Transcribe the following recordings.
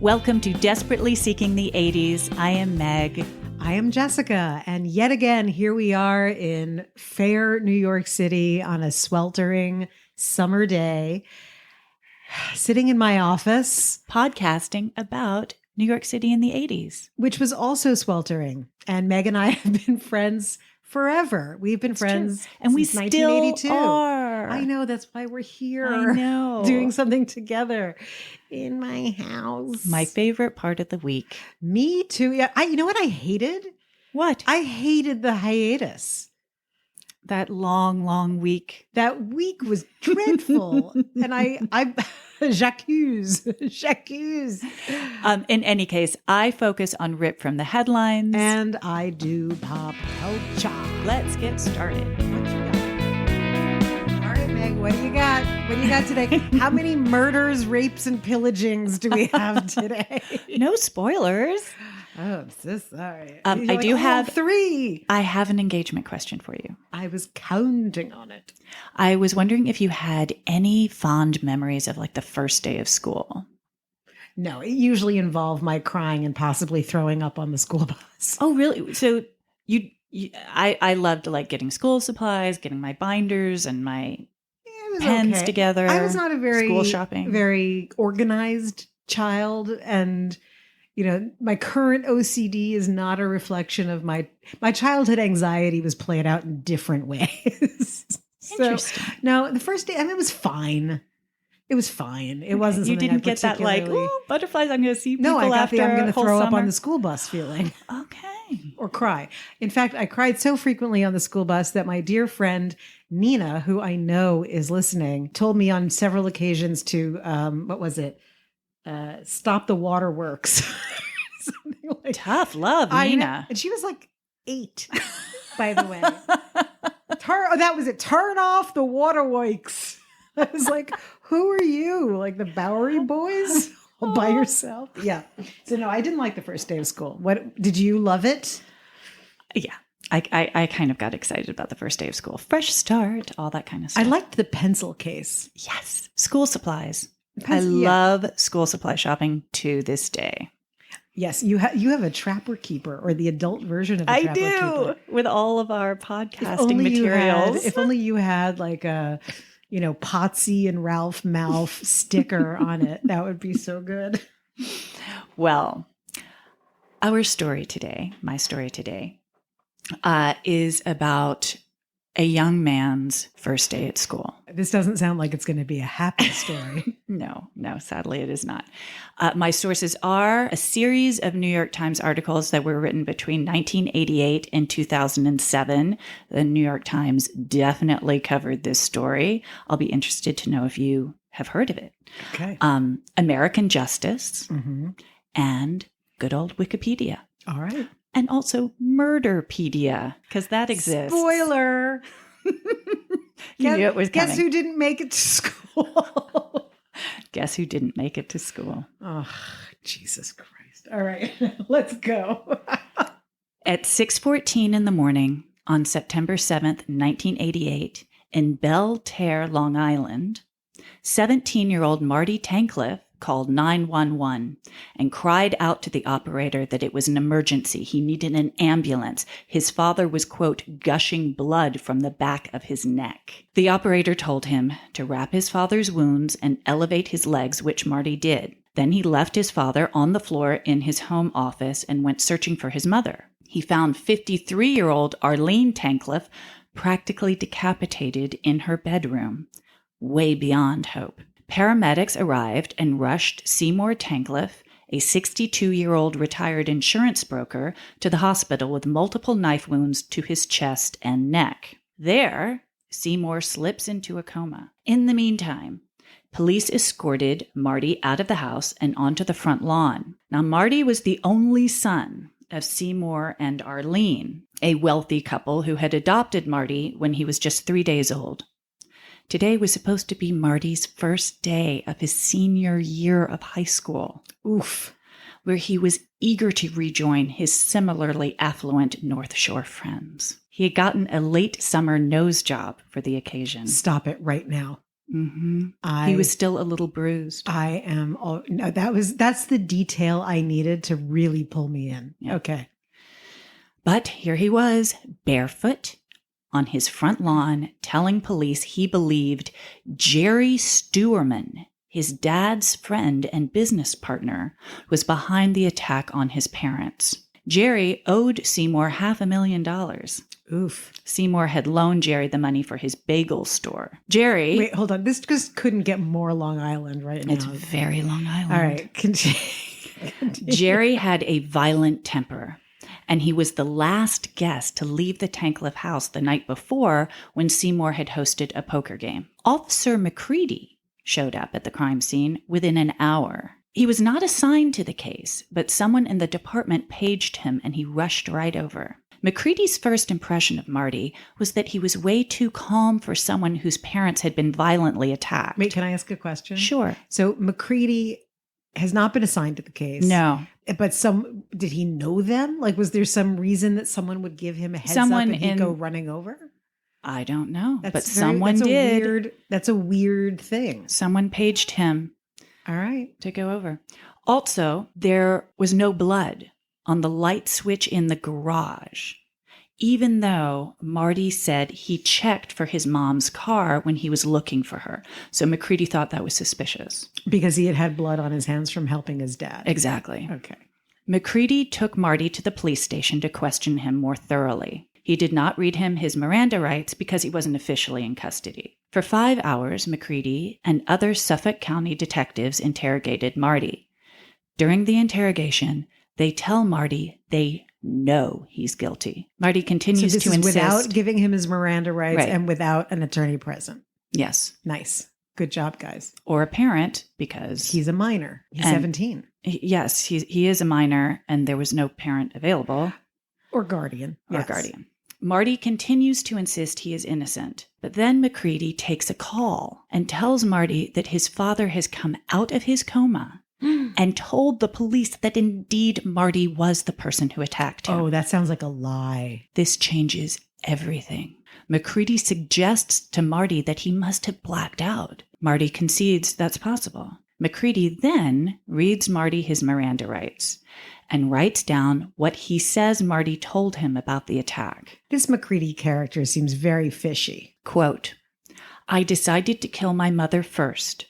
Welcome to Desperately Seeking the 80s. I am Meg. I am Jessica, and yet again, here we are in fair New York City on a sweltering summer day, sitting in my office, Podcasting about New York City in the 80s. which was also sweltering. And Meg and I have been friends forever. We've been friends And we since still 1982. are. I know, that's why we're here. I know. Doing something together in my house. My favorite part of the week. Me too. Yeah, you know what I hated? What? I hated the hiatus. That long week. That week was dreadful. And I j'accuse. In any case, I focus on Rip from the headlines. And I do pop culture. Let's get started. What you got? All right, Meg, what do you got? What do you got today? How many murders, rapes, and pillagings do we have today? No spoilers. Oh, I'm so sorry. I do have 3. I have an engagement question for you. I was counting on it. I was wondering if you had any fond memories of like the first day of school. No, it usually involved my crying and possibly throwing up on the school bus. Oh, really? So I loved like getting school supplies, getting my binders and my pens together. I was not a school shopping. very organized child, and my current OCD is not a reflection of my childhood anxiety. Was played out in different ways. Interesting. No, the first day, it was fine. It was fine. It wasn't. You didn't get that like, ooh, butterflies. I'm going to see people. No, I got the I'm going to throw up on the school bus feeling. Okay. Or cry. In fact, I cried so frequently on the school bus that my dear friend Nina, who I know is listening, told me on several occasions to what was it? Stop the waterworks. Something like tough love, Nina. And she was like 8, by the way. That was it. Turn off the waterworks. I was like, who are you? Like the Bowery Boys? All by yourself? Yeah. So no, I didn't like the first day of school. What did you love it? Yeah. I kind of got excited about the first day of school. Fresh start, all that kind of stuff. I liked the pencil case. Yes. School supplies. I love school supply shopping to this day. Yes, you have a Trapper Keeper, or the adult version of the Trapper Keeper. I do, with all of our podcasting materials. If only you had like a, Potsy and Ralph Malph sticker on it. That would be so good. Well, my story today, is about a young man's first day at school. This doesn't sound like it's going to be a happy story. No, sadly it is not. My sources are a series of New York Times articles that were written between 1988 and 2007. The New York Times definitely covered this story. I'll be interested to know if you have heard of it. Okay. American Justice and good old Wikipedia. All right. And also Murderpedia, because that exists. Spoiler. You knew it was coming. Guess who didn't make it to school? Guess who didn't make it to school? Oh, Jesus Christ. All right, let's go. At 6:14 in the morning on September 7th, 1988, in Belle Terre, Long Island, 17-year-old Marty Tankleff called 911 and cried out to the operator that it was an emergency. He needed an ambulance. His father was, quote, gushing blood from the back of his neck. The operator told him to wrap his father's wounds and elevate his legs, which Marty did. Then he left his father on the floor in his home office and went searching for his mother. He found 53-year-old Arlene Tankleff practically decapitated in her bedroom, way beyond hope. Paramedics arrived and rushed Seymour Tankleff, a 62-year-old retired insurance broker, to the hospital with multiple knife wounds to his chest and neck. There, Seymour slips into a coma. In the meantime, police escorted Marty out of the house and onto the front lawn. Now, Marty was the only son of Seymour and Arlene, a wealthy couple who had adopted Marty when he was just 3 days old. Today was supposed to be Marty's first day of his senior year of high school. Oof. Where he was eager to rejoin his similarly affluent North Shore friends. He had gotten a late summer nose job for the occasion. Stop it right now. He was still a little bruised. No, that's the detail I needed to really pull me in. Yeah. Okay. But here he was, barefoot, on his front lawn, telling police he believed Jerry Stewerman, his dad's friend and business partner, was behind the attack on his parents. Jerry owed Seymour $500,000. Oof. Seymour had loaned Jerry the money for his bagel store. Jerry... Wait, hold on. This just couldn't get more Long Island right now. It's very Long Island. All right. Continue. Jerry had a violent temper, and he was the last guest to leave the Tankleff house the night before when Seymour had hosted a poker game. Officer McCready showed up at the crime scene within an hour. He was not assigned to the case, but someone in the department paged him and he rushed right over. McCready's first impression of Marty was that he was way too calm for someone whose parents had been violently attacked. Wait, can I ask a question? Sure. So McCready has not been assigned to the case. No. But did he know them? Like, was there some reason that someone would give him a heads up and he'd go running over? I don't know, someone did. That's a weird thing. Someone paged him. All right. To go over. Also, there was no blood on the light switch in the garage, even though Marty said he checked for his mom's car when he was looking for her. So McCready thought that was suspicious. Because he had had blood on his hands from helping his dad. Exactly. Okay. McCready took Marty to the police station to question him more thoroughly. He did not read him his Miranda rights because he wasn't officially in custody. For 5 hours, McCready and other Suffolk County detectives interrogated Marty. During the interrogation, they tell Marty they know he's guilty. Marty continues to insist. Without giving him his Miranda rights and without an attorney present. Yes. Nice. Good job, guys. Or a parent, because he's a minor. He's 17. Yes, he is a minor, and there was no parent available. Or guardian. Or guardian. Marty continues to insist he is innocent, but then McCready takes a call and tells Marty that his father has come out of his coma and told the police that indeed Marty was the person who attacked him. Oh, that sounds like a lie. This changes everything. McCready suggests to Marty that he must have blacked out. Marty concedes that's possible. McCready then reads Marty his Miranda rights and writes down what he says Marty told him about the attack. This McCready character seems very fishy. Quote, I decided to kill my mother first.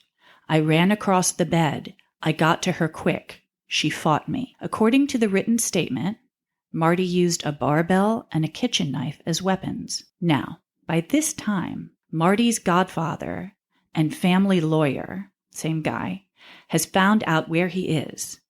I ran across the bed. I got to her quick. She fought me. According to the written statement, Marty used a barbell and a kitchen knife as weapons. Now, by this time, Marty's godfather and family lawyer, same guy, has found out where he is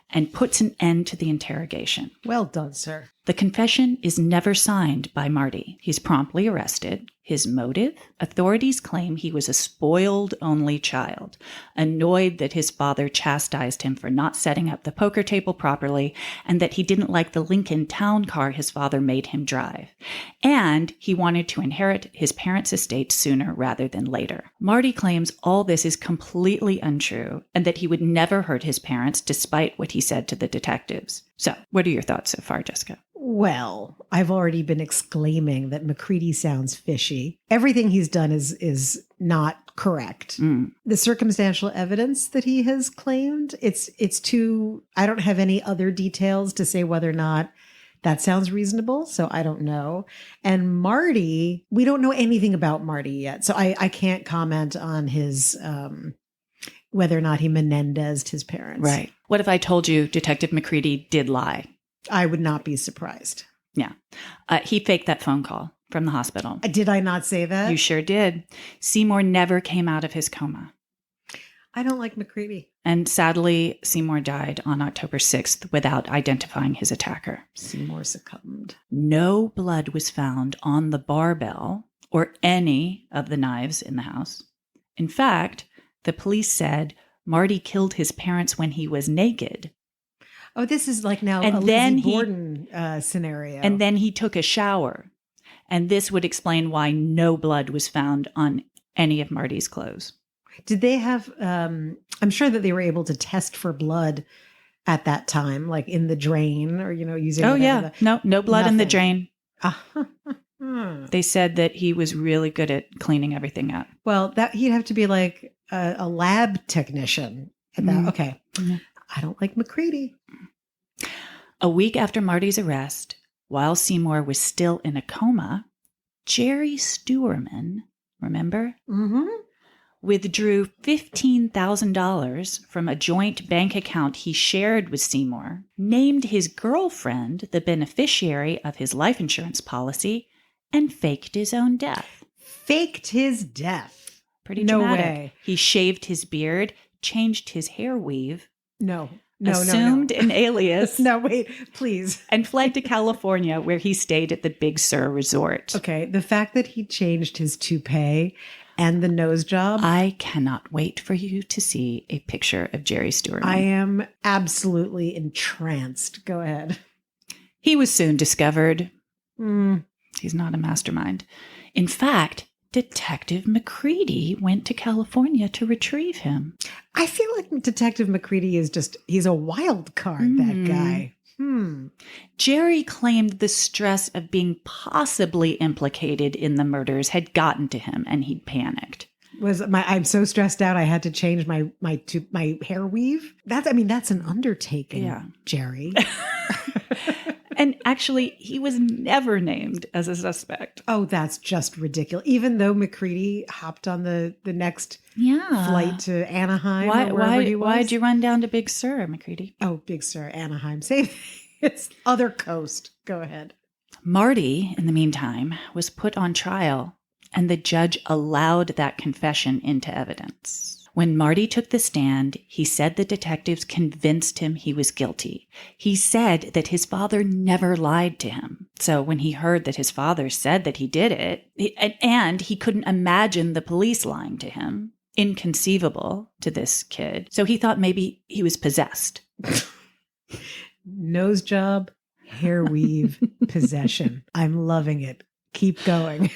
and puts an end to the interrogation. Well done, sir. The confession is never signed by Marty. He's promptly arrested. His motive? Authorities claim he was a spoiled only child, annoyed that his father chastised him for not setting up the poker table properly, and that he didn't like the Lincoln town car his father made him drive. And he wanted to inherit his parents' estate sooner rather than later. Marty claims all this is completely untrue, and that he would never hurt his parents despite what he said to the detectives. So, what are your thoughts so far, Jessica? Well, I've already been exclaiming that McCready sounds fishy. Everything he's done is not correct. The circumstantial evidence that he has claimed, it's too, I don't have any other details to say whether or not that sounds reasonable, so I don't know. And Marty, we don't know anything about Marty yet, so I can't comment on his whether or not he Menendezed his parents. Right. What if I told you Detective McCready did lie? I would not be surprised. Yeah. He faked that phone call from the hospital. Did I not say that? You sure did. Seymour never came out of his coma. I don't like McCready. And sadly, Seymour died on October 6th without identifying his attacker. Seymour succumbed. No blood was found on the barbell or any of the knives in the house. In fact, the police said Marty killed his parents when he was naked. Oh, this is like now a Lizzie Borden scenario. And then he took a shower. And this would explain why no blood was found on any of Marty's clothes. Did they have, I'm sure that they were able to test for blood at that time, like in the drain or, using. Oh, yeah. No blood in the drain. They said that he was really good at cleaning everything up. Well, that he'd have to be like a lab technician. Okay. Mm. I don't like McCready. A week after Marty's arrest, while Seymour was still in a coma, Jerry Stuerman, remember? Mm-hmm. Withdrew $15,000 from a joint bank account he shared with Seymour, named his girlfriend the beneficiary of his life insurance policy, and faked his own death. Faked his death. Pretty No dramatic. way. He shaved his beard, changed his hair weave, No, assumed an alias, No, wait, please. and fled to California, where he stayed at the Big Sur Resort. Okay, the fact that he changed his toupee and the nose job. I cannot wait for you to see a picture of Jerry Stuerman. I am absolutely entranced. Go ahead. He was soon discovered. He's not a mastermind. In fact, Detective McCready went to California to retrieve him. I feel like Detective McCready is he's a wild card, that guy. Jerry claimed the stress of being possibly implicated in the murders had gotten to him, and he'd panicked. I'm so stressed out I had to change my hair weave. That's an undertaking, Yeah. Jerry. And actually, he was never named as a suspect. Oh, that's just ridiculous. Even though McCready hopped on the next flight to Anaheim or wherever he was. Why'd you run down to Big Sur, McCready? Oh, Big Sur, Anaheim. Same. It's other coast. Go ahead. Marty, in the meantime, was put on trial, and the judge allowed that confession into evidence. When Marty took the stand, he said the detectives convinced him he was guilty. He said that his father never lied to him. So when he heard that his father said that he did it, and he couldn't imagine the police lying to him, inconceivable to this kid. So he thought maybe he was possessed. Nose job, hair weave, possession. I'm loving it. Keep going.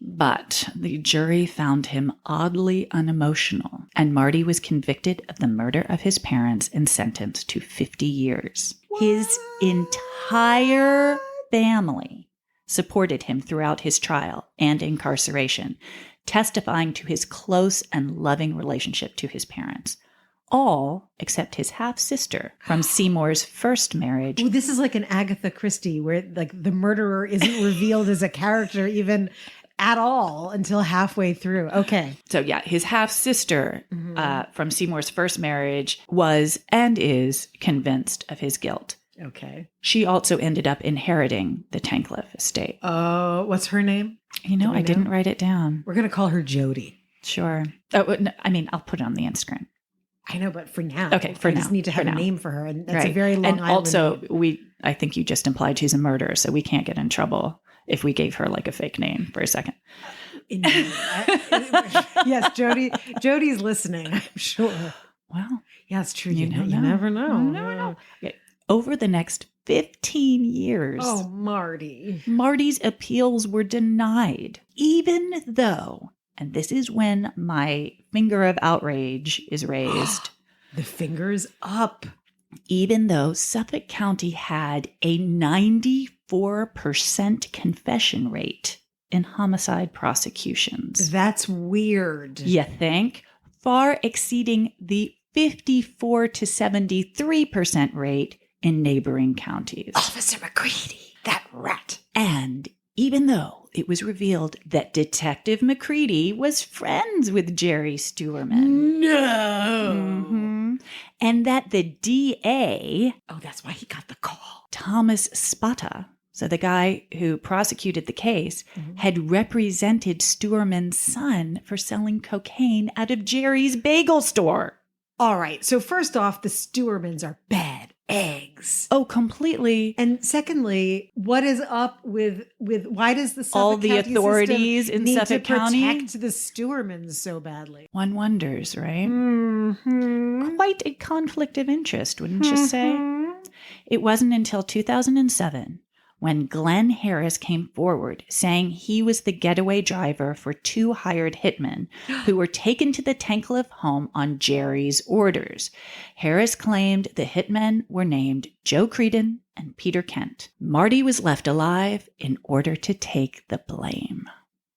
But the jury found him oddly unemotional, and Marty was convicted of the murder of his parents and sentenced to 50 years. What? His entire family supported him throughout his trial and incarceration, testifying to his close and loving relationship to his parents. All except his half-sister from Seymour's first marriage. Ooh, this is like an Agatha Christie where like the murderer isn't revealed as a character even at all until halfway through. Okay. So yeah, his half-sister from Seymour's first marriage was and is convinced of his guilt. Okay. She also ended up inheriting the Tankleff estate. Oh, what's her name? I didn't write it down. We're going to call her Jody. Sure. Oh, no, I'll put it on the Instagram. I know, but for now. Okay, for now. I just need to have a name for her. And that's right. a very Long And Island also, name. I think you just implied she's a murderer, so we can't get in trouble if we gave her like a fake name for a second. Yes, Jody's listening, I'm sure. Well, yeah, it's true. You never know. You never know. Okay. Over the next 15 years, Marty's appeals were denied, even though, and this is when my finger of outrage is raised. The finger's up. Even though Suffolk County had a 94% confession rate in homicide prosecutions. That's weird. You think? Far exceeding the 54 to 73% rate in neighboring counties. Officer McCready, that rat. And even though it was revealed that Detective McCready was friends with Jerry Stuerman. No. Mm-hmm. And that the DA... Oh, that's why he got the call. Thomas Spata, so the guy who prosecuted the case, had represented Stuerman's son for selling cocaine out of Jerry's bagel store. All right. So first off, the Stuermans are bad eggs. Oh, completely. And secondly, what is up with why does the Suffolk all the County authorities in need Suffolk to County protect the Stuermans so badly? One wonders, right? Mm-hmm. Quite a conflict of interest, wouldn't you say? It wasn't until 2007 when Glenn Harris came forward saying he was the getaway driver for 2 hired hitmen who were taken to the Tankleff home on Jerry's orders. Harris claimed the hitmen were named Joe Creedon and Peter Kent. Marty was left alive in order to take the blame.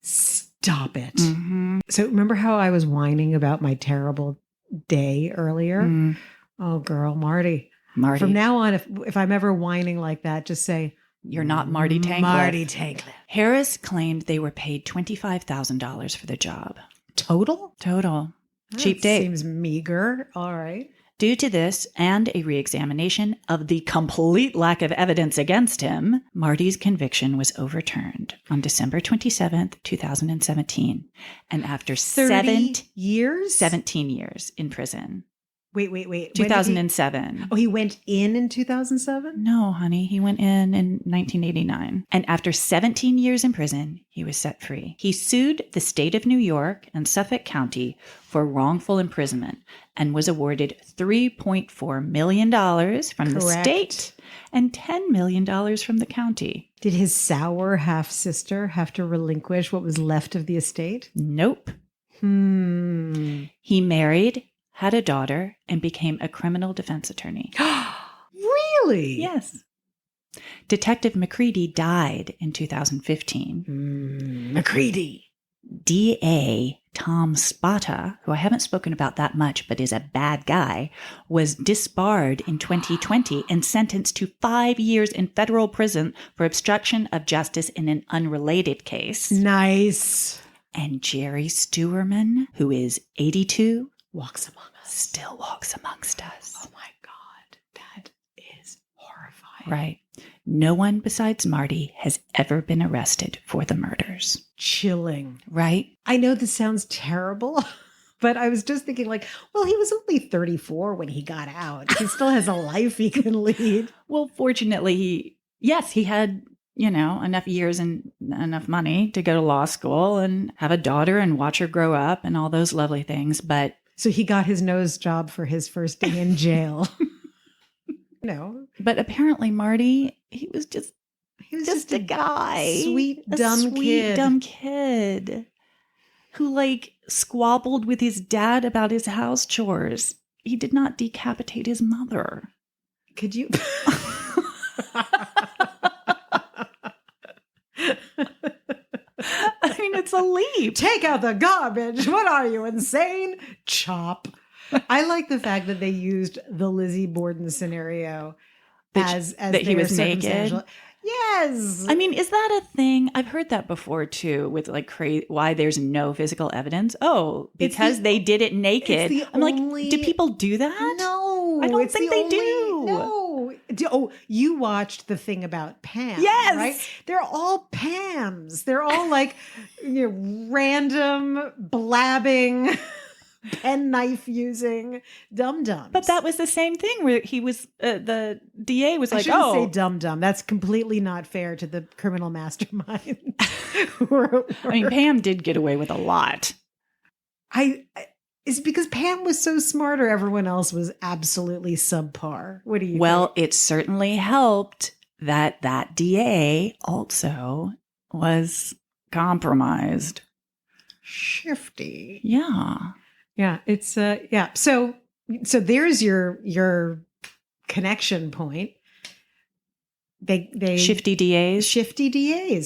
Stop it. Mm-hmm. So remember how I was whining about my terrible day earlier? Mm. Oh, girl, Marty. Marty. From now on, if I'm ever whining like that, just say, "You're not Marty Tankleff." Marty Tankleff. Harris claimed they were paid $25,000 for the job. Total? Total. That Cheap date. Seems meager. All right. Due to this and a reexamination of the complete lack of evidence against him, Marty's conviction was overturned on December 27th, 2017. And after 30 years? 17 years in prison. Wait. When did 2007. he went in 2007? No, honey. He went in 1989. And after 17 years in prison, he was set free. He sued the state of New York and Suffolk County for wrongful imprisonment and was awarded $3.4 million from the state and $10 million from the county. Did his sour half-sister have to relinquish what was left of the estate? Nope. He married, had a daughter, and became a criminal defense attorney. Really? Yes. Detective McCready died in 2015. McCready. DA Tom Spata, who I haven't spoken about that much but is a bad guy, was disbarred in 2020 and sentenced to 5 years in federal prison for obstruction of justice in an unrelated case. Nice. And Jerry Stewerman, who is 82, walks among us. Still walks amongst us. Oh my God. That is horrifying. Right. No one besides Marty has ever been arrested for the murders. Chilling. Right? I know this sounds terrible, but I was just thinking like, well, he was only 34 when he got out. He still has a life he can lead. Well, fortunately, he had, enough years and enough money to go to law school and have a daughter and watch her grow up and all those lovely things. But so he got his nose job for his first day in jail. No. But apparently Marty, he was just a guy. Sweet, dumb kid who squabbled with his dad about his house chores. He did not decapitate his mother. Could you? I mean, it's a leap. Take out the garbage. What are you, insane? Chop. I like the fact that they used the Lizzie Borden scenario as that he was naked. Yes. I mean, is that a thing? I've heard that before too, with why there's no physical evidence. Oh, because they did it naked. I'm like, do people do that? No, I don't think they do. No. Oh, you watched the thing about Pam. Yes. Right? They're all Pams. They're all random blabbing, pen knife using dum-dums. But that was the same thing where he was, the DA was I like, shouldn't say dum-dum. That's completely not fair to the criminal mastermind. I mean, Pam did get away with a lot. It's because Pam was so smart or everyone else was absolutely subpar. What do you think? Well, it certainly helped that DA also was compromised. Shifty. Yeah. Yeah, it's yeah. So there's your connection point. They shifty DAs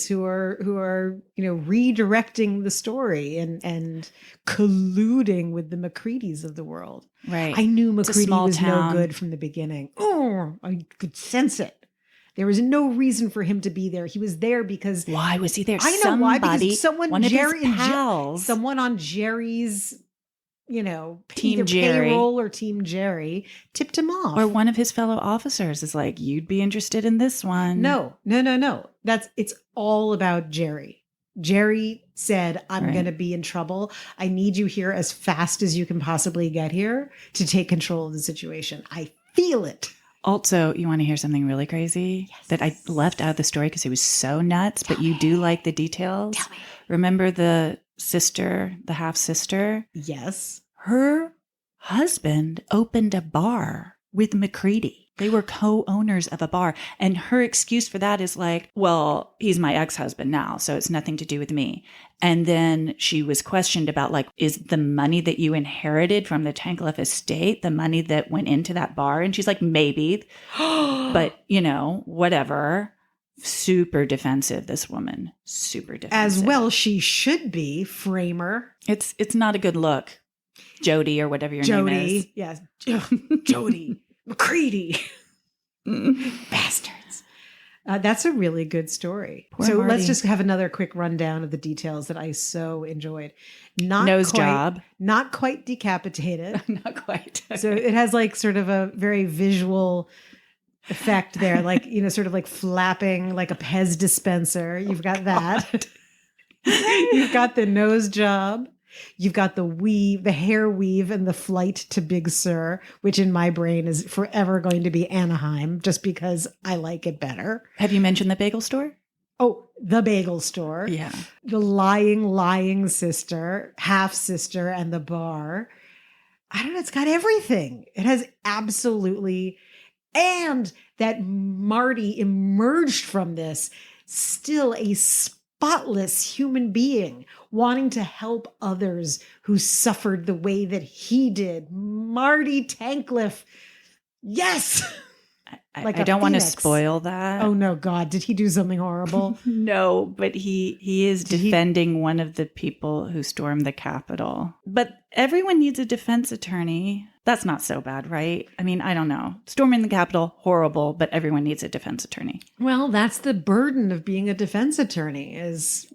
who are redirecting the story and colluding with the McCreadys of the world. Right. I knew McCready was town. no good from the beginning. Oh, I could sense it. There was no reason for him to be there. He was there because why was he there? I know why. Because one of his pals, someone on Jerry's, Team either Jerry payroll or Team Jerry tipped him off. Or one of his fellow officers is like, you'd be interested in this one. No. It's all about Jerry. Jerry said, I'm going to be in trouble. I need you here as fast as you can possibly get here to take control of the situation. I feel it. Also, you want to hear something really crazy that I left out of the story because it was so nuts, but you do like the details? Tell me. Remember the sister, the half-sister? Yes. Her husband opened a bar with McCready. They were co-owners of a bar. And her excuse for that is like, well, he's my ex-husband now, so it's nothing to do with me. And then she was questioned about like, is the money that you inherited from the Tankleff estate the money that went into that bar? And she's like, maybe, but whatever. Super defensive, this woman. Super defensive. As well she should be, Framer. It's not a good look. Jody or whatever your name is. Yes. Jody. McCready. Bastards. That's a really good story. Poor so Marty. let's just have another quick rundown of the details that I so enjoyed. Job. Not quite decapitated. Not quite. Okay. So it has like sort of a very visual effect there, like, sort of like flapping like a Pez dispenser. You've got that. You've got the nose job. You've got the weave, the hair weave, and the flight to Big Sur, which in my brain is forever going to be Anaheim, just because I like it better. Have you mentioned the bagel store? Oh, the bagel store. Yeah. The lying sister, half sister, and the bar. I don't know. It's got everything. It has absolutely. And that Marty emerged from this still a spotless human being wanting to help others who suffered the way that he did. Marty Tankleff. Yes. Like I don't want to spoil that. Oh no, God. Did he do something horrible? No, but he is defending one of the people who stormed the Capitol. But everyone needs a defense attorney. That's not so bad, right? I mean, I don't know. Storming the Capitol, horrible, but everyone needs a defense attorney. Well, that's the burden of being a defense attorney is,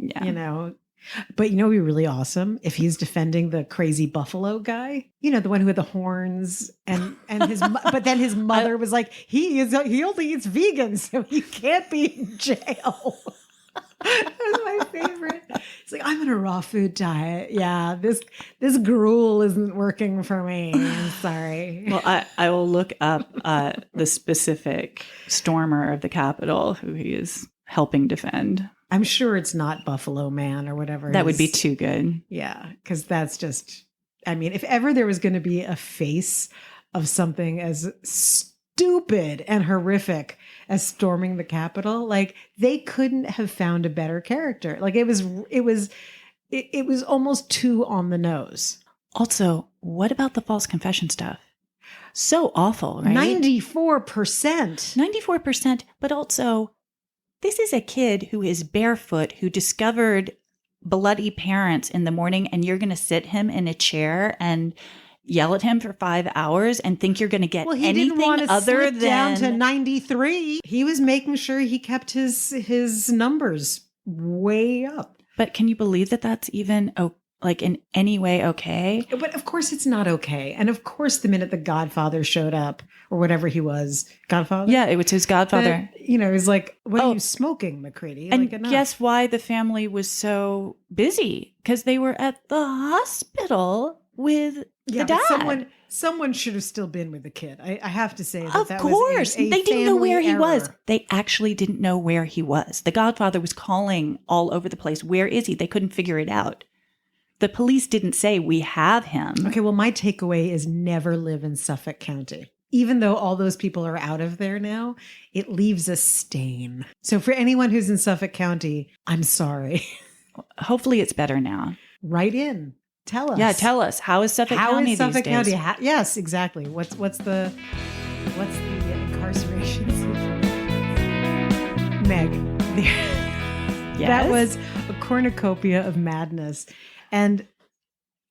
But it'd be really awesome if he's defending the crazy buffalo guy, the one who had the horns and his, but then his mother was like, he only eats vegan, so he can't be in jail. That's my favorite. It's like, I'm on a raw food diet. Yeah, this gruel isn't working for me. I'm sorry. Well, I will look up the specific stormer of the Capitol who he is helping defend. I'm sure it's not Buffalo Man or whatever. That would be too good. Yeah, because that's just, if ever there was going to be a face of something as stupid and horrific as storming the Capitol, like they couldn't have found a better character. Like it was almost too on the nose. Also, what about the false confession stuff? So awful, right? 94%. 94%, but also this is a kid who is barefoot, who discovered bloody parents in the morning, and you're going to sit him in a chair and yell at him for 5 hours and think you're going to get anything other than down to 93. He was making sure he kept his numbers way up. But can you believe that that's even in any way okay? But of course it's not okay. And of course the minute the Godfather showed up or whatever he was, Godfather? Yeah, it was his Godfather. He was like, what are you smoking, McCready? And guess why the family was so busy? Because they were at the hospital with the dad. Someone should have still been with the kid. I have to say that. Of that course. was a they didn't know where he error. was. They actually didn't know where he was. The Godfather was calling all over the place. Where is he? They couldn't figure it out. The police didn't say, we have him. Okay, well, my takeaway is never live in Suffolk County. Even though all those people are out of there now, it leaves a stain. So for anyone who's in Suffolk County, I'm sorry. Hopefully it's better now. Write in. Tell us. Yeah, tell us. How is Suffolk County these days? County? Yes, exactly. What's the incarceration situation? Meg. Yes? That was a cornucopia of madness. And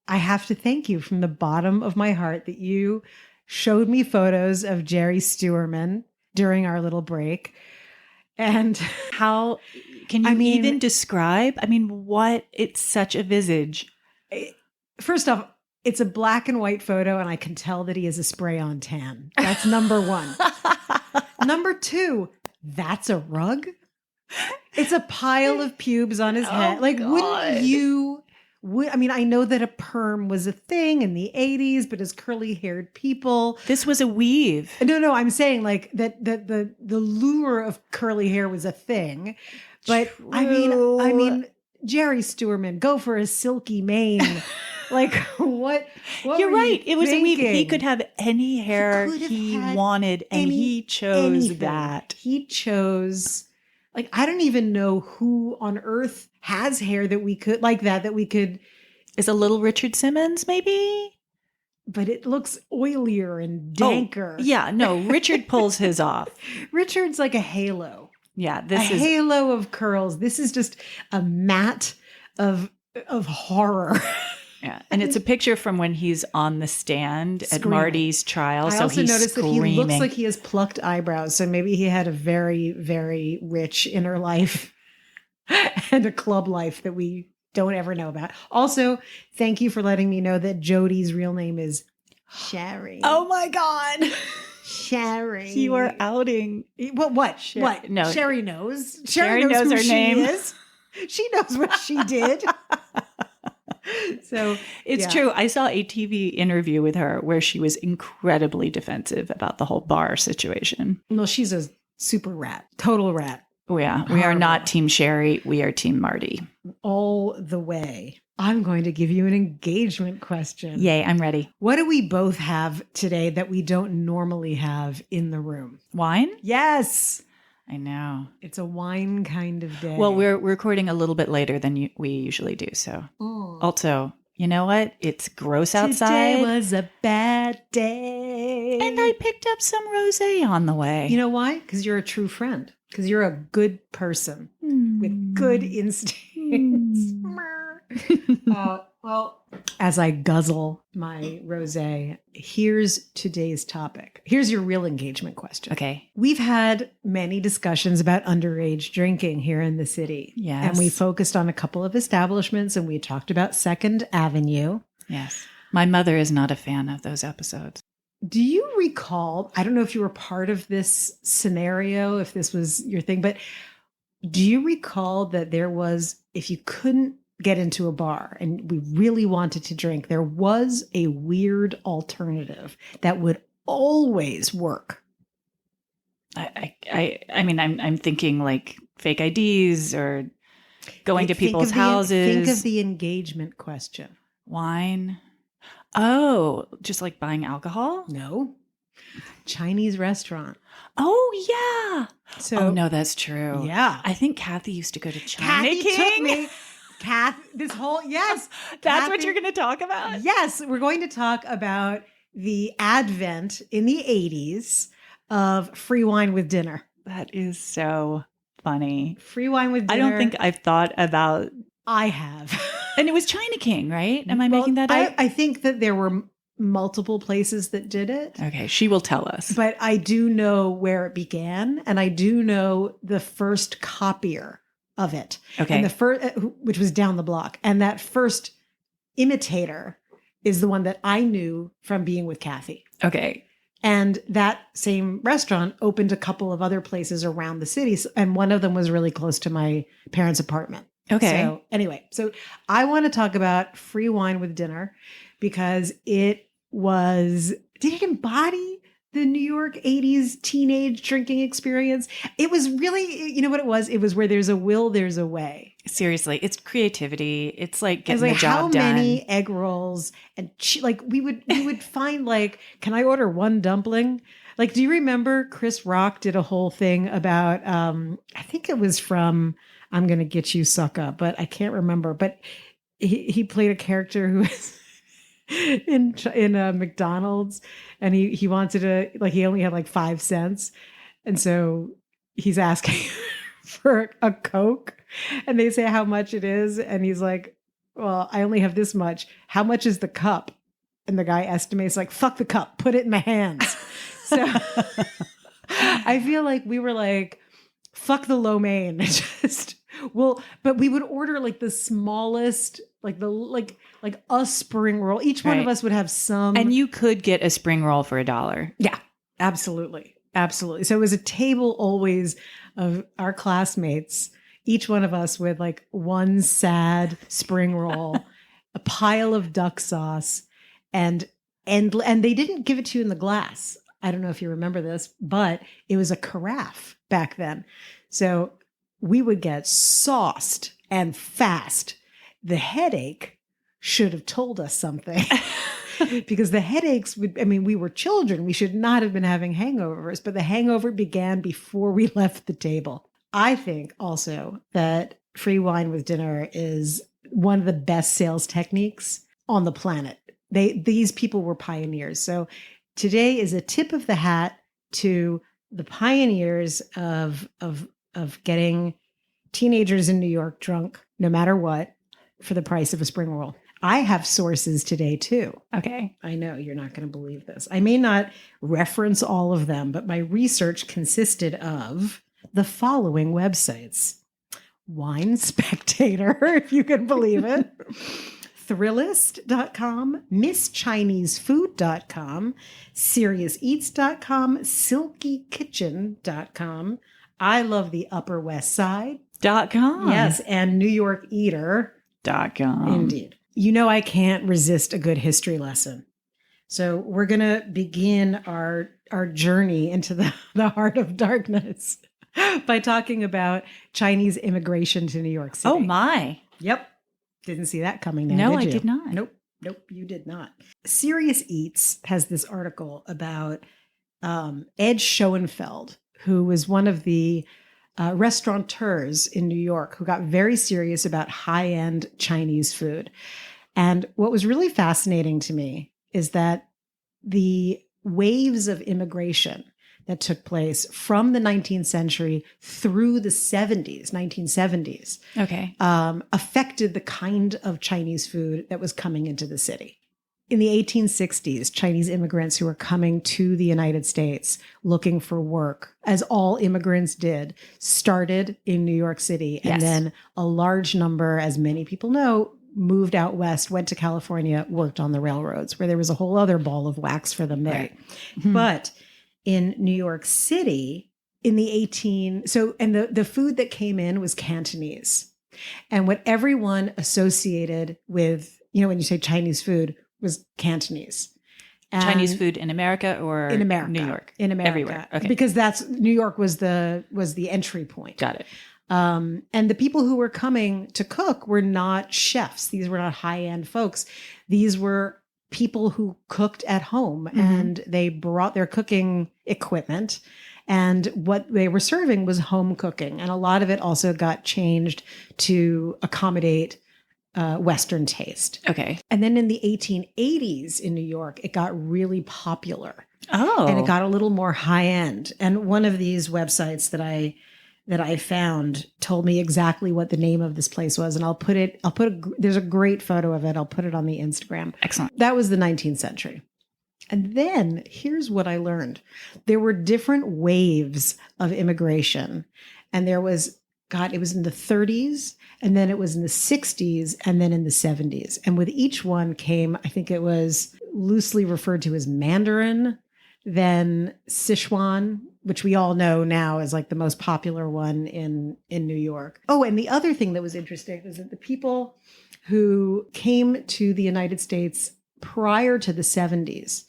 I have to thank you from the bottom of my heart that you showed me photos of Jerry Stewerman during our little break. And how can you even describe? What? It's such a visage. First off, it's a black and white photo, and I can tell that he has a spray-on tan. That's number one. Number two, that's a rug. It's a pile of pubes on his head. Like, God. Wouldn't you? I know that a perm was a thing in the 80s, but as curly-haired people, this was a weave. No, I'm saying like that the lure of curly hair was a thing. But True. I mean, Jerry Stewerman, go for a silky mane. Like what You're were right. you It was a weave. He thinking? could have any hair could have he had wanted, and he chose anything. that. He chose, like, I don't even know who on earth has hair that we could, like that we could, Is a little Richard Simmons, maybe? but it looks oilier and danker. Oh, yeah, no, Richard pulls his off. Richard's like a halo. Yeah, A this is halo of curls. This is just a mat of horror. yeah, and it's a picture from when he's on the stand at Screaming. Marty's trial. I So also he's noticed screaming. that he looks like he has plucked eyebrows. So maybe he had a very, very rich inner life and a club life that we don't ever know about. Also, thank you for letting me know that Jodie's real name is Sherry. Oh my God. Sherry. You are outing. What? What? No. Sherry knows. Sherry knows who her she name. is. She knows what she did. So It's yeah. true. I saw a TV interview with her where she was incredibly defensive about the whole bar situation. Well, she's a super rat, total rat, Oh, yeah. We are Horrible. not Team Sherry. We are Team Marty. all the way. I'm going to give you an engagement question. Yay, I'm ready. What do we both have today that we don't normally have in the room? Wine? Yes. I know. It's a wine kind of day. Well, we're recording a little bit later than we usually do. So also, you know what? It's gross outside. Today was a bad day. And I picked up some rosé on the way. You know why? Because you're a true friend. Because you're a good person with good instincts. Well, as I guzzle my rosé, here's today's topic. Here's your real engagement question. Okay. We've had many discussions about underage drinking here in the city. Yes. And we focused on a couple of establishments and we talked about Second Avenue. Yes. My mother is not a fan of those episodes. Do you recall, I don't know if you were part of this scenario, if this was your thing, but do you recall that there was, if you couldn't get into a bar and we really wanted to drink, there was a weird alternative that would always work? I mean, I'm thinking like fake IDs or going to Think people's of houses. Think of the engagement question. Wine. Oh, just like buying alcohol? No. Chinese restaurant. Oh, yeah. So, Oh, no, that's true. yeah. I think Kathy used to go to China Kathy King. took me. This whole, yes. That's what Kathy- you're going to talk about? Yes, we're going to talk about the advent in the 80s of free wine with dinner. That is so funny. Free wine with dinner. I don't think I've thought about, I have. and it was China King, right? Am I Well, making that up? I think that there were multiple places that did it. Okay, she will tell us. But I do know where it began, and I do know the first copier of it. Okay. And the first, which was down the block. And that first imitator is the one that I knew from being with Kathy. Okay. And that same restaurant opened a couple of other places around the city. And one of them was really close to my parents' apartment. Okay. So anyway, so I want to talk about free wine with dinner because did it embody the New York 80s teenage drinking experience? It was really, you know what it was? It was where there's a will, there's a way. Seriously, it's creativity. It's like It was getting like the job how done. many egg rolls and like we would find like, can I order one dumpling? Like, do you remember Chris Rock did a whole thing about, I think it was from I'm Gonna Get You Sucker, but I can't remember. But he played a character who was in a McDonald's and he wanted to, like, he only had like 5 cents. And so he's asking for a Coke and they say how much it is. And he's like, well, I only have this much. How much is the cup? And the guy estimates like, fuck the cup, put it in my hands. So I feel like we were like, fuck the lo mein. But we would order like the smallest, like a spring roll. Each one of Right. us would have some. And you could get a spring roll for $1. Yeah, absolutely. Absolutely. So it was a table always of our classmates, each one of us with like one sad spring roll, a pile of duck sauce, and they didn't give it to you in the glass. I don't know if you remember this, but it was a carafe back then. So we would get sauced and fast. The headache should have told us something. Because the headaches we were children. We should not have been having hangovers, but the hangover began before we left the table. I think also that free wine with dinner is one of the best sales techniques on the planet. These people were pioneers. So today is a tip of the hat to the pioneers of getting teenagers in New York drunk, no matter what, for the price of a spring roll. I have sources today too. Okay. I know you're not going to believe this. I may not reference all of them, but my research consisted of the following websites: Wine Spectator, if you can believe it, Thrillist.com, MissChineseFood.com, SeriousEats.com, SilkyKitchen.com, I Love the Upper West Side.com. Yes, and NewYorkEater.com. Indeed. You know, I can't resist a good history lesson. So we're going to begin our journey into the heart of darkness by talking about Chinese immigration to New York City. Oh, my. Yep. Didn't see that coming down, No, did you? I did not. Nope, you did not. Serious Eats has this article about Ed Schoenfeld, who was one of the restaurateurs in New York who got very serious about high-end Chinese food. And what was really fascinating to me is that the waves of immigration that took place from the 19th century through the 1970s, okay, affected the kind of Chinese food that was coming into the city. In the 1860s, Chinese immigrants who were coming to the United States looking for work, as all immigrants did, started in New York City. And then a large number, as many people know, moved out west, went to California, worked on the railroads, where there was a whole other ball of wax for them there. Right. Mm-hmm. But in New York City, in the the food that came in was Cantonese. And what everyone associated with, when you say Chinese food, was Cantonese. And Chinese food in America or in America, New York? In America. Everywhere. Okay. Because New York was the entry point. Got it. And the people who were coming to cook were not chefs. These were not high-end folks. These were people who cooked at home, and they brought their cooking equipment, and what they were serving was home cooking. And a lot of it also got changed to accommodate Western taste. Okay. And then in the 1880s in New York, it got really popular. Oh. And it got a little more high-end. And one of these websites that I found told me exactly what the name of this place was. And there's a great photo of it. I'll put it on the Instagram. Excellent. That was the 19th century. And then here's what I learned. There were different waves of immigration. And there was, it was in the 30s, and then it was in the 60s, and then in the 70s. And with each one came, I think it was loosely referred to as Mandarin, then Sichuan, which we all know now is like the most popular one in New York. Oh, and the other thing that was interesting is that the people who came to the United States prior to the 70s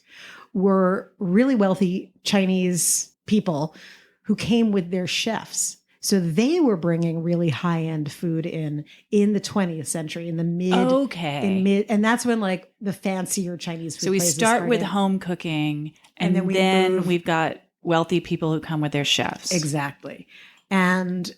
were really wealthy Chinese people who came with their chefs. So they were bringing really high-end food in the 20th century, in the mid. Okay. And that's when like the fancier Chinese food. So we places start with started. home cooking, and then we've got wealthy people who come with their chefs. Exactly. And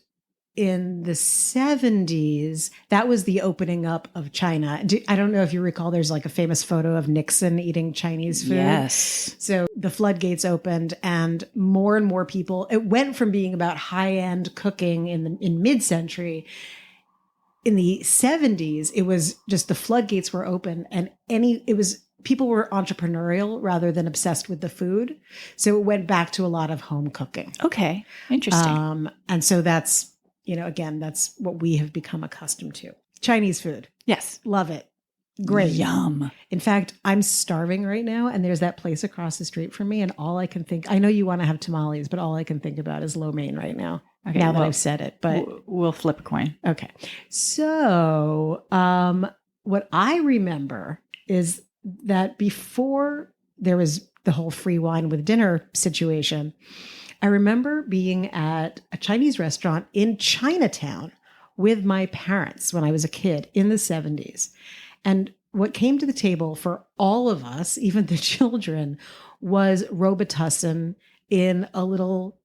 in the 70s, that was the opening up of China. I don't know if you recall, there's like a famous photo of Nixon eating Chinese food. Yes. So the floodgates opened, and more people, it went from being about high-end cooking in mid-century. In the 70s, it was just the floodgates were open, and people were entrepreneurial rather than obsessed with the food. So it went back to a lot of home cooking. Okay. Interesting. And so that's, again, that's what we have become accustomed to. Chinese food. Yes. Love it. Great. Yum. In fact, I'm starving right now, and there's that place across the street from me, and all I can think, I know you want to have tamales, but all I can think about is lo mein right now. Okay, now that I've said it, but we'll flip a coin. Okay. So, what I remember is that before there was the whole free wine with dinner situation, I remember being at a Chinese restaurant in Chinatown with my parents when I was a kid in the 70s. And what came to the table for all of us, even the children, was Robitussin in a little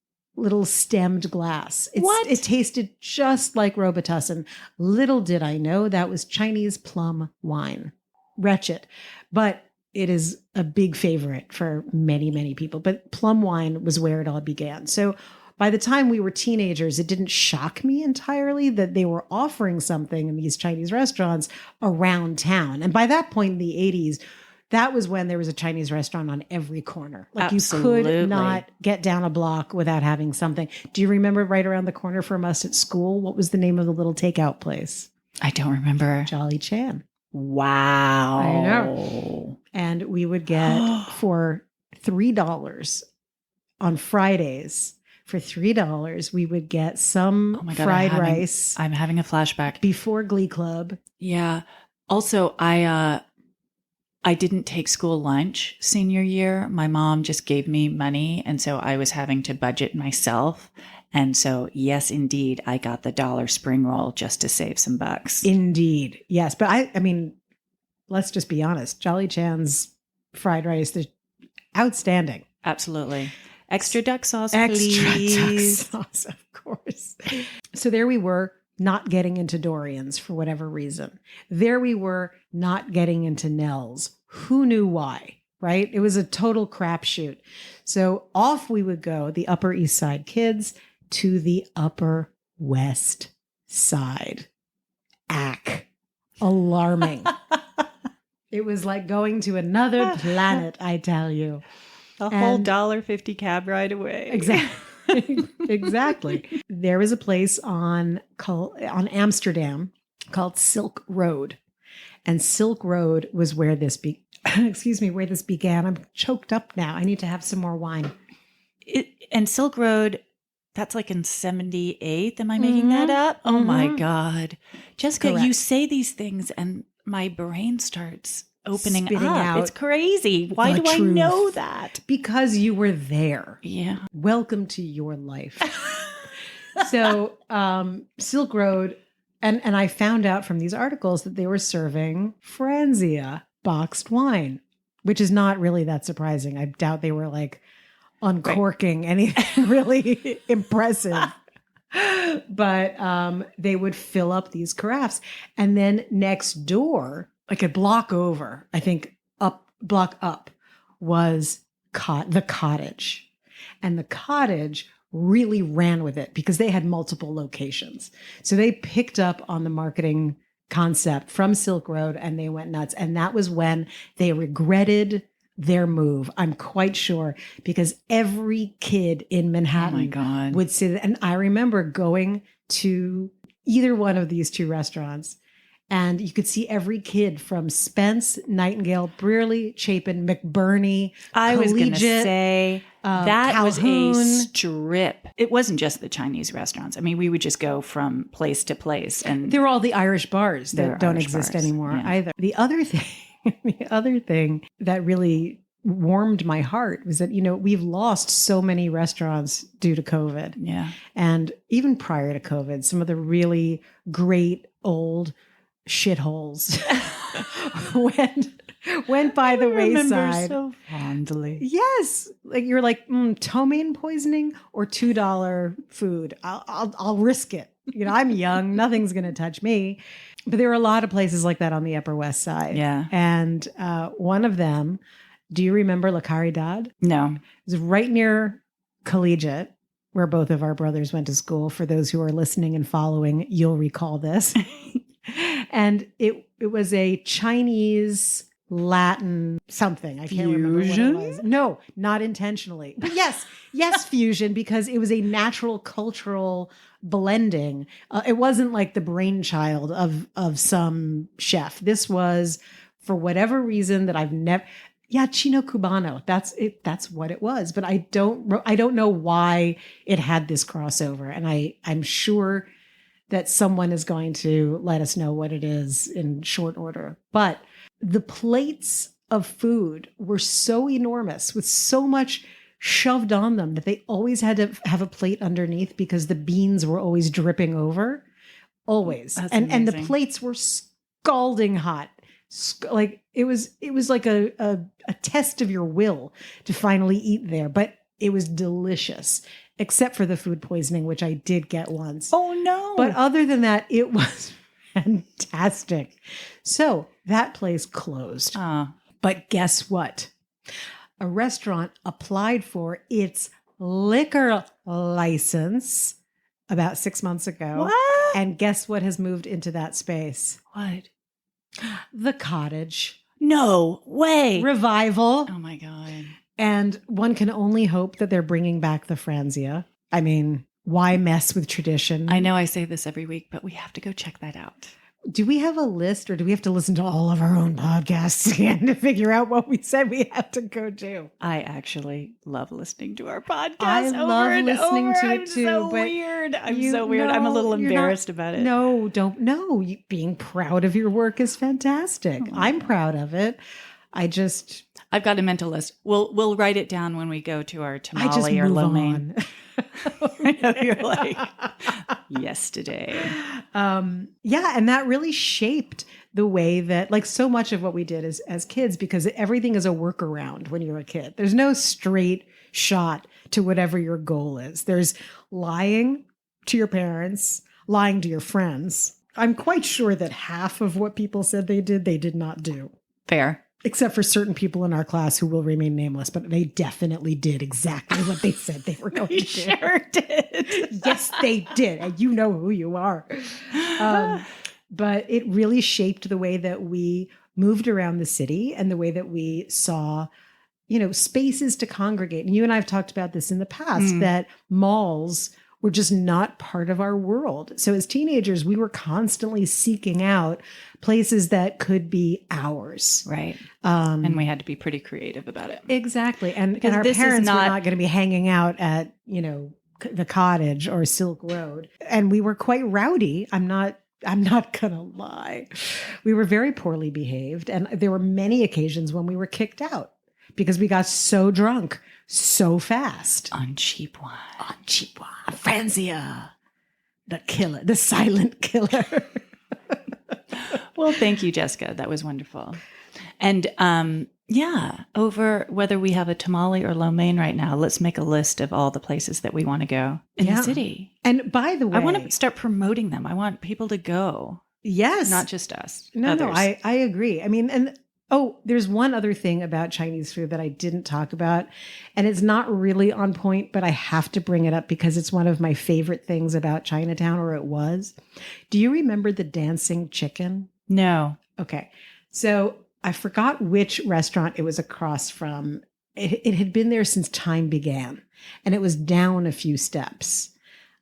stemmed glass. What? It tasted just like Robitussin. Little did I know that was Chinese plum wine. Wretched. But it is a big favorite for many, many people. But plum wine was where it all began. So by the time we were teenagers, it didn't shock me entirely that they were offering something in these Chinese restaurants around town. And by that point in the 80s, that was when there was a Chinese restaurant on every corner. Like Absolutely. You could not get down a block without having something. Do you remember right around the corner from us at school? What was the name of the little takeout place? I don't remember. Jolly Chan. Wow. I know. And we would get for $3 on Fridays. For $3, we would get some fried rice. I'm having a flashback. Before Glee Club. Yeah. Also, I didn't take school lunch senior year. My mom just gave me money. And so I was having to budget myself. And so, yes, indeed, I got the $1 spring roll just to save some bucks. Indeed. Yes. But I mean, let's just be honest. Jolly Chan's fried rice is outstanding. Absolutely. Extra duck sauce, Extra please. duck sauce, of course. So there we were, not getting into Dorian's for whatever reason. There we were, not getting into Nell's. Who knew why, right? It was a total crapshoot. So off we would go, the Upper East Side kids, to the Upper West Side. Ack. Alarming. It was like going to another planet, I tell you. A whole $1.50 cab ride away. Exactly. Exactly. There was a place on Amsterdam called Silk Road. And Silk Road was where this where this began. I'm choked up now. I need to have some more wine. And Silk Road, that's like in 78th. Am I making that up? Oh my God. Jessica, Correct. you say these things and my brain starts opening Spitting up. out It's crazy. Why the do I truth. know that? Because you were there. Yeah. Welcome to your life. So Silk Road, and I found out from these articles that they were serving Franzia boxed wine, which is not really that surprising. I doubt they were like uncorking anything really impressive. But they would fill up these carafes. And then next door, like a block over, I think block up, was the Cottage. And the Cottage really ran with it because they had multiple locations. So they picked up on the marketing concept from Silk Road and they went nuts. And that was when they regretted their move, I'm quite sure, because every kid in Manhattan would sit. And I remember going to either one of these two restaurants, and you could see every kid from Spence, Nightingale, Brearley, Chapin, McBurney, I was going to say that Calhoun. was a strip. It wasn't just the Chinese restaurants. I mean, we would just go from place to place, and there were all the Irish bars that don't exist anymore either. The other thing that really warmed my heart was that, we've lost so many restaurants due to COVID. Yeah. And even prior to COVID, some of the really great old shitholes went by the wayside. So fondly. Yes. Like you're like, ptomaine poisoning or $2 food. I'll risk it. I'm young. Nothing's going to touch me. But there are a lot of places like that on the Upper West Side. Yeah. And one of them, do you remember La Caridad? No. It was right near Collegiate, where both of our brothers went to school. For those who are listening and following, you'll recall this. And it was a Chinese Latin something. I can't remember what it was. No, not intentionally. But yes, fusion, because it was a natural cultural blending. It wasn't like the brainchild of some chef. This was, for whatever reason that I've never. Yeah, Chino Cubano. That's it. That's what it was. But I don't know why it had this crossover. And I'm sure that someone is going to let us know what it is in short order. But the plates of food were so enormous with so much shoved on them that they always had to have a plate underneath because the beans were always dripping over. Always. And the plates were scalding hot. Like it was like a test of your will to finally eat there, but it was delicious, except for the food poisoning, which I did get once. Oh no. But other than that, it was fantastic. So that place closed. But guess what? A restaurant applied for its liquor license about 6 months ago. What? And guess what has moved into that space? What? The Cottage. No way. Revival. Oh my God. And one can only hope that they're bringing back the Franzia. I mean, why mess with tradition? I know I say this every week, but we have to go check that out. Do we have a list, or do we have to listen to all of our own podcasts again to figure out what we said we have to go do? I actually love listening to our podcast. I love listening to it I'm too. so but weird. I'm so weird. I'm a little embarrassed about it. No, don't. No, being proud of your work is fantastic. I'm proud of it. I've got a mental list. We'll write it down when we go to our tamale or lo mein. I know you're like yesterday. Yeah, and that really shaped the way that, like, so much of what we did as kids, because everything is a workaround when you're a kid. There's no straight shot to whatever your goal is. There's lying to your parents, lying to your friends. I'm quite sure that half of what people said they did not do. Fair. Except for certain people in our class who will remain nameless, but they definitely did exactly what they said they were going to do. Sure did. Yes, they did. And you know who you are. But it really shaped the way that we moved around the city and the way that we saw, spaces to congregate. And you and I have talked about this in the past, that malls were just not part of our world. So as teenagers, we were constantly seeking out places that could be ours. Right. And we had to be pretty creative about it. Exactly. And our parents were not going to be hanging out at, the Cottage or Silk Road. And we were quite rowdy. I'm not gonna lie. We were very poorly behaved. And there were many occasions when we were kicked out because we got so drunk so fast. On cheap wine. Franzia. The killer. The silent killer. Well, thank you, Jessica. That was wonderful. And over whether we have a tamale or lo mein right now, let's make a list of all the places that we want to go in the city. And by the way, I want to start promoting them. I want people to go. Yes. Not just us. No, others. I agree. I mean, there's one other thing about Chinese food that I didn't talk about, and it's not really on point, but I have to bring it up because it's one of my favorite things about Chinatown, or it was. Do you remember the dancing chicken? No. Okay. So I forgot which restaurant it was across from. It had been there since time began, and it was down a few steps.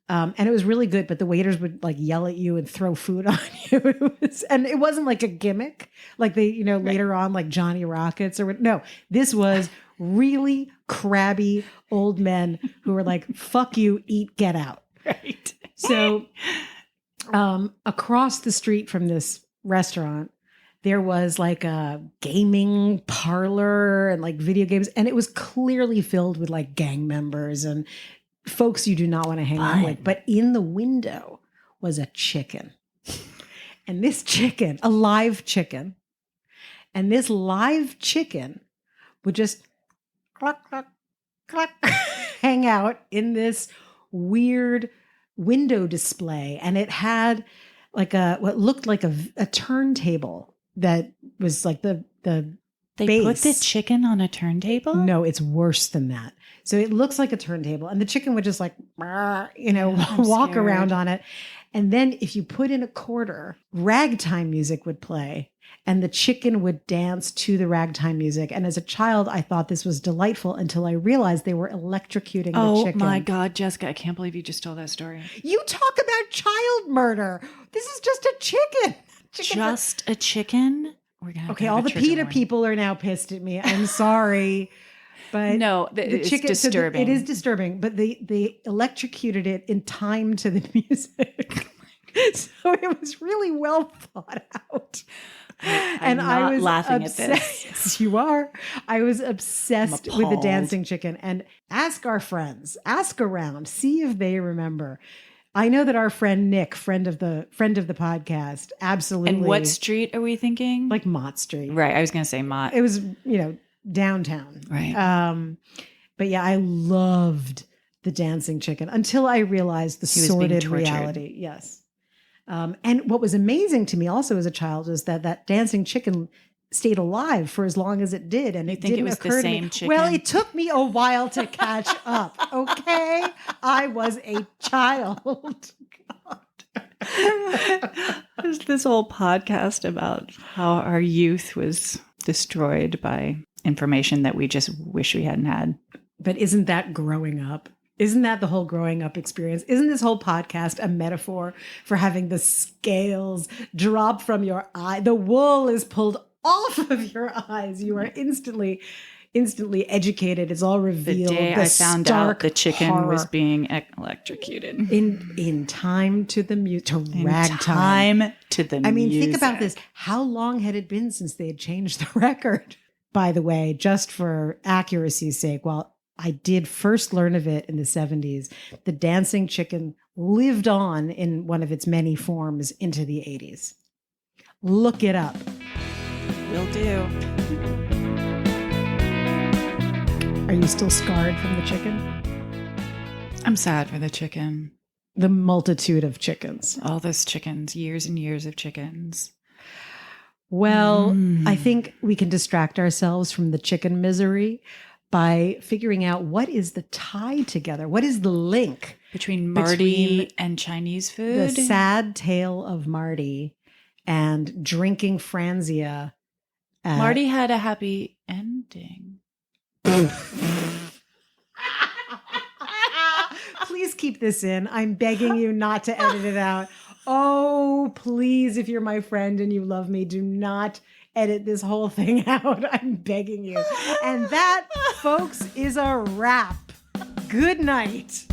And it was really good, but the waiters would like yell at you and throw food on you. And it wasn't like a gimmick, like they, later on, like Johnny Rockets or what. No, this was really crabby old men who were like, fuck you, eat, get out. Right. So across the street from this restaurant, there was like a gaming parlor and like video games. And it was clearly filled with like gang members and folks you do not want to hang out with. But in the window was a chicken. And this chicken, a live chicken. And this live chicken would just cluck, cluck, cluck, hang out in this weird window display. And it had like what looked like a turntable that was like the They base. put the chicken on a turntable? No, it's worse than that. So it looks like a turntable, and the chicken would just like, walk scared. around on it. And then if you put in a quarter, ragtime music would play, and the chicken would dance to the ragtime music. And as a child, I thought this was delightful until I realized they were electrocuting the chicken. Oh my God, Jessica, I can't believe you just told that story. You talk about child murder. This is just a chicken. Just a chicken? We're gonna Okay, all the PETA people are now pissed at me. I'm sorry. But no, it's disturbing. It is disturbing, but they electrocuted it in time to the music. So it was really well thought out. I'm not I was laughing obsessed. at this. Yes, you are. I was obsessed with the appalled. dancing chicken. And ask our friends, ask around, see if they remember. I know that our friend Nick, friend of the podcast, absolutely. And what street are we thinking? Like Mott Street. Right. I was going to say Mott. It was, downtown. Right. But yeah, I loved the dancing chicken until I realized the sordid reality. Yes. And what was amazing to me also as a child is that dancing chicken stayed alive for as long as it did. And it didn't occur to me. Chicken? Well, it took me a while to catch up. Okay. I was a child. There's this whole podcast about how our youth was destroyed by information that we just wish we hadn't had. But isn't that growing up? Isn't that the whole growing up experience? Isn't this whole podcast a metaphor for having the scales drop from your eye? The wool is pulled off of your eyes. You are instantly educated. It's all revealed. The day I found out the chicken horror. was being electrocuted. In time to the music, to In ragtime. to the I mean, music. think about this. How long had it been since they had changed the record? By the way, just for accuracy's sake, while I did first learn of it in the 70s, the dancing chicken lived on in one of its many forms into the 80s. Look it up. Will do. Are you still scarred from the chicken? I'm sad for the chicken. The multitude of chickens. All those chickens, years and years of chickens. Well, I think we can distract ourselves from the chicken misery by figuring out what is the tie together. What is the link between Marty and Chinese food? The sad tale of Marty and drinking Franzia. Marty had a happy ending. Please keep this in. I'm begging you not to edit it out. Oh, please, if you're my friend and you love me, do not edit this whole thing out. I'm begging you. And that, folks, is a wrap. Good night.